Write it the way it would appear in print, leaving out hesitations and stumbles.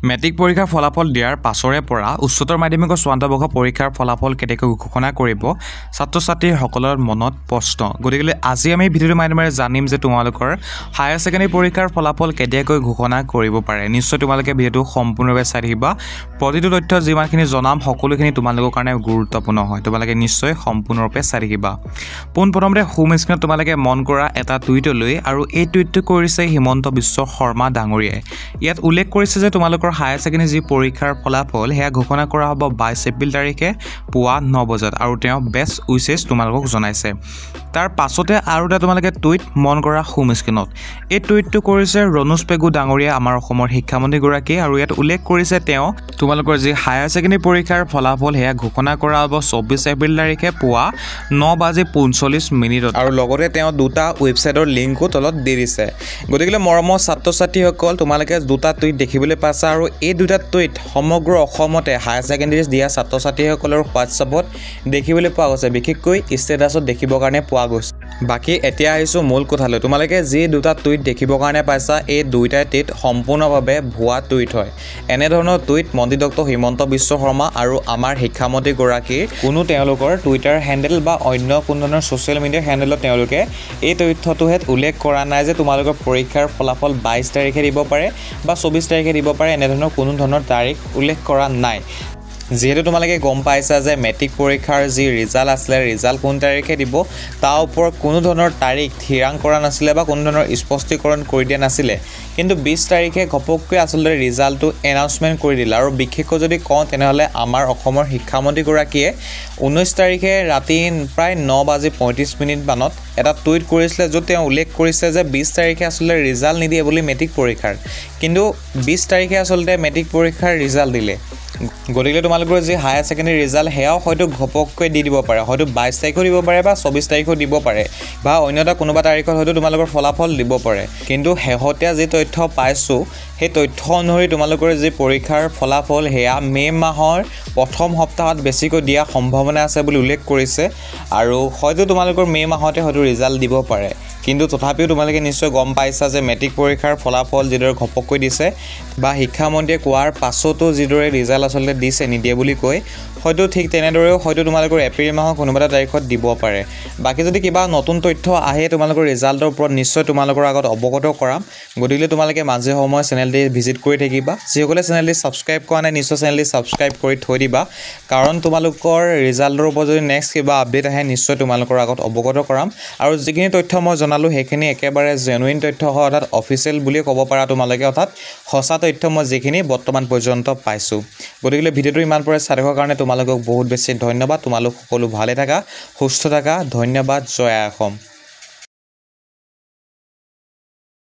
Matric পৰীক্ষাৰ ফলাফল দিয়াৰ পাছৰে পৰা উচ্চতৰ মাধ্যমিকৰ চূড়ান্ত বৰ্ষৰ পৰীক্ষাৰ ফলাফল কেতিয়াকৈ ঘোষণা কৰিব ছাত্ৰ-ছাত্ৰীসকলৰ মনত প্ৰশ্ন। গতিকে আজি আমি ভিডিঅ'টোৰ মাধ্যমেৰে জানিম যে তোমালোকৰ হায়াৰ ছেকেণ্ডাৰী পৰীক্ষাৰ ফলাফল কেতিয়াকৈ ঘোষণা কৰিব পাৰে। নিশ্চয় তোমালোকে ভিডিঅ'টো সম্পূৰ্ণভাৱে চাই থাকিবা। প্ৰতিটো তথ্য যিমানখিনি জনাম সকলোখিনি তোমালোকৰ কাৰণে গুৰুত্বপূৰ্ণ হয়। তোমালোকে নিশ্চয় সম্পূৰ্ণৰূপে চাই থাকিবা। পোনপ্ৰথমতে হোম স্ক্ৰীনত তোমালোকে মন কৰা এটা টুইটলৈ আৰু এই টুইটটো কৰিছে হিমন্ত বিশ্ব শৰ্মা ডাঙৰীয়াই। ইয়াত উল্লেখ কৰিছে যে তোমালোকৰ হায়াৰ ছেকেণ্ডাৰী যি পৰীক্ষাৰ ফলাফল সেয়া ঘোষণা কৰা হ'ব 22 এপ্ৰিল তাৰিখে পুৱা 9 বজাত আৰু তেওঁ বেষ্ট উইচেছ তোমালোকক জনাইছে। তাৰ পাছতে আৰু এটা তোমালোকে টুইট মন কৰা হোম স্ক্ৰীনত। এই টুইটটো কৰিছে ৰণোজ পেগু ডাঙৰীয়া, আমাৰ অসমৰ শিক্ষামন্ত্ৰীগৰাকী, আৰু ইয়াত উল্লেখ কৰিছে তেওঁ তোমালোকৰ যি হায়াৰ ছেকেণ্ডাৰী পৰীক্ষাৰ ফলাফল সেয়া ঘোষণা কৰা হ'ব 24 এপ্ৰিল তাৰিখে পুৱা 9:45 আৰু লগতে তেওঁ দুটা ৱেবছাইটৰ লিংকো তলত দি দিছে। গতিকে মৰমৰ ছাত্ৰ-ছাত্ৰীসকল তোমালোকে দুটা টুইট দেখিবলৈ পাইছা আৰু এই দুটা টুইট সমগ্ৰ অসমতে হায়াৰ ছেকেণ্ডাৰী দিয়া ছাত্ৰ-ছাত্ৰীসকলৰ হোৱাটছআপত দেখিবলৈ পোৱা গৈছে, বিশেষকৈ ষ্টেটাছত দেখিবৰ কাৰণে পোৱা গৈছে। বাকী এতিয়া আহিছোঁ মূল কথালৈ। তোমালোকে যি দুটা টুইট দেখিবৰ কাৰণে পাইছা এই দুইটা টুইট সম্পূৰ্ণভাৱে ভুৱা টুইট হয়। এনেধৰণৰ টুইট মন্ত্ৰী ডক্টৰ হিমন্ত বিশ্ব শৰ্মা আৰু আমাৰ শিক্ষামন্ত্ৰীগৰাকীৰ কোনো তেওঁলোকৰ টুইটাৰ হেণ্ডেল বা অন্য কোনো ধৰণৰ ছ'চিয়েল মিডিয়া হেণ্ডেলত তেওঁলোকে এই তথ্যটোহে উল্লেখ কৰা নাই যে তোমালোকৰ পৰীক্ষাৰ ফলাফল 22 তাৰিখে দিব পাৰে বা 24 তাৰিখে দিব পাৰে। এনেধৰণৰ কোনো ধৰণৰ তাৰিখ উল্লেখ কৰা নাই। যিহেতু তোমালোকে গম পাইছা যে মেট্ৰিক পৰীক্ষাৰ যি ৰিজাল্ট আছিলে, ৰিজাল্ট কোন তাৰিখে দিব তাৰ ওপৰত কোনো ধৰণৰ তাৰিখ থিৰাং কৰা নাছিলে বা কোনো ধৰণৰ স্পষ্টীকৰণ কৰি দিয়া নাছিলে। কিন্তু 20 তাৰিখে ঘপককৈ আচলতে ৰিজাল্টটো এনাউন্সমেণ্ট কৰি দিলে। আৰু বিশেষকৈ যদি কওঁ তেনেহ'লে আমাৰ অসমৰ শিক্ষামন্ত্ৰীগৰাকীয়ে 19 তাৰিখে ৰাতি প্ৰায় 9:35 মানত এটা টুইট কৰিছিলে, য'ত তেওঁ উল্লেখ কৰিছে যে 20 তাৰিখে আচলতে ৰিজাল্ট নিদিয়ে বুলি মেট্ৰিক পৰীক্ষাৰ, কিন্তু 20 তাৰিখে আচলতে মেট্ৰিক পৰীক্ষাৰ ৰিজাল্ট দিলে। গতিকে তোমালোকৰ যি হায়াৰ ছেকেণ্ডাৰী ৰিজাল্ট সেয়াও হয়তো ঘপককৈ দি দিব পাৰে, হয়তো 22 তাৰিখেও দিব পাৰে বা 24 তাৰিখেও দিব পাৰে বা অন্য এটা কোনোবা তাৰিখত হয়তো তোমালোকৰ ফলাফল দিব পাৰে। কিন্তু শেহতীয়া যি তথ্য পাইছোঁ সেই তথ্য অনুসৰি তোমালোকৰ যি পৰীক্ষাৰ ফলাফল সেয়া মে' মাহৰ প্ৰথম সপ্তাহত বেছিকৈ দিয়া সম্ভাৱনা আছে বুলি উল্লেখ কৰিছে আৰু হয়তো তোমালোকৰ মে' মাহতে হয়তো ৰিজাল্ট দিব পাৰে। কিন্তু তথাপিও তোমালোকে নিশ্চয় গম পাইছা যে মেট্ৰিক পৰীক্ষাৰ ফলাফল যিদৰে ঘপককৈ দিছে বা শিক্ষামন্ত্ৰীয়ে কোৱাৰ পাছতো যিদৰে ৰিজাল্ট আচলতে দিছে নিদিয়ে বুলি কৈ, হয়তো ঠিক তেনেদৰেও হয়তো তোমালোকৰ এপ্ৰিল মাহৰ কোনোবা এটা তাৰিখত দিব পাৰে। বাকী যদি কিবা নতুন তথ্য আহে তোমালোকৰ ৰিজাল্টৰ ওপৰত নিশ্চয় তোমালোকৰ আগত অৱগত কৰাম। গতিকে তোমালোকে মাজে সময়ে চেনেলটি ভিজিট কৰি থাকিবা। যিসকলে চেনেলটি ছাবস্ক্ৰাইব কৰা নাই নিশ্চয় চেনেলটি ছাবস্ক্ৰাইব কৰি থৈ দিবা, কাৰণ তোমালোকৰ ৰিজাল্টৰ ওপৰত যদি নেক্সট কিবা আপডেট আহে নিশ্চয় তোমালোকৰ আগত অৱগত কৰাম। আৰু যিখিনি তথ্য মই জনালোঁ সেইখিনি একেবাৰে জেনুইন তথ্য হয়, অৰ্থাৎ অফিচিয়েল বুলিয়ে ক'ব পাৰা তোমালোকে, অৰ্থাৎ সঁচা তথ্য মই যিখিনি বৰ্তমান পৰ্যন্ত পাইছোঁ। গতিকে ভিডিঅ'টো ইমান পৰে চাই থকাৰ কাৰণে তোমালোকক বহুত বেছি ধন্যবাদ। তোমালোক সকলো ভালে থাকা, সুস্থ থাকা। ধন্যবাদ। জয় অসম।